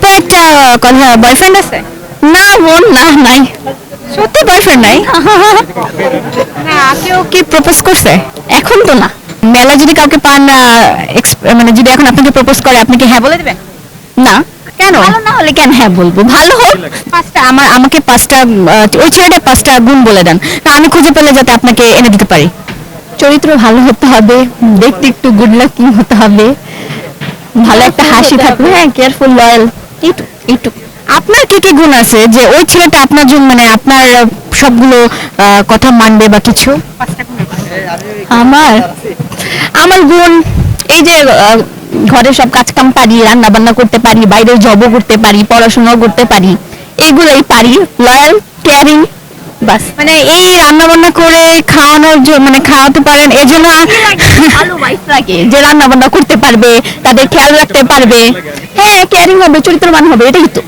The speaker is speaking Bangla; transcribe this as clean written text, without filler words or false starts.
আপু একটা কথা, বয়ফ্রেন্ড আছে? না বোন না, নাই। সত্যি বয়ফ্রেন্ড নাই? না, কেউ কি প্রপোজ করছে? এখন তো না। মেলা যদি কাউকে পান, মানে যদি এখন আপনাকে প্রপোজ করে, আপনি কি হ্যাঁ বলে দিবেন? না। কেন? ভালো না হলে কেন হ্যাঁ বলবো, ভালো হোক। আমাকে পাঁচটা, ওই ছেলেটার পাঁচটা গুণ বলে দেন, তা আমি খুঁজে পেলে যাতে আপনাকে এনে দিতে পারি। চরিত্র ভালো হতে হবে, দেখতে একটু গুড লাকিং হতে হবে, ভালো একটা হাসি থাকবে, হ্যাঁ কেয়ারফুল লয়াল, এইটুক এইটুক। আপনার কি কি গুণ আছে যে ওই ছেলেটা আপনার জন্য, মানে আপনার সবগুলো কথা মানবে বা কিছু? আমার আমার গুণ এই যে ঘরের সব কাজ কাম পারি, রান্না বান্না করতে পারি, বাইরে জবও করতে পারি, পড়াশোনাও করতে পারি, এইগুলোই পারি। লয়াল, কেয়ারিং, বাস। মানে এই রান্না বান্না করে খাওয়ানোর জন্য, মানে খাওয়াতে পারেন এজন্য ভালো ওয়াইফ লাগে যে রান্না বান্না করতে পারবে, তাদের খেয়াল রাখতে পারবে, হ্যাঁ কেয়ারিং হবে, চরিত্রবান হবে, এটাই তো।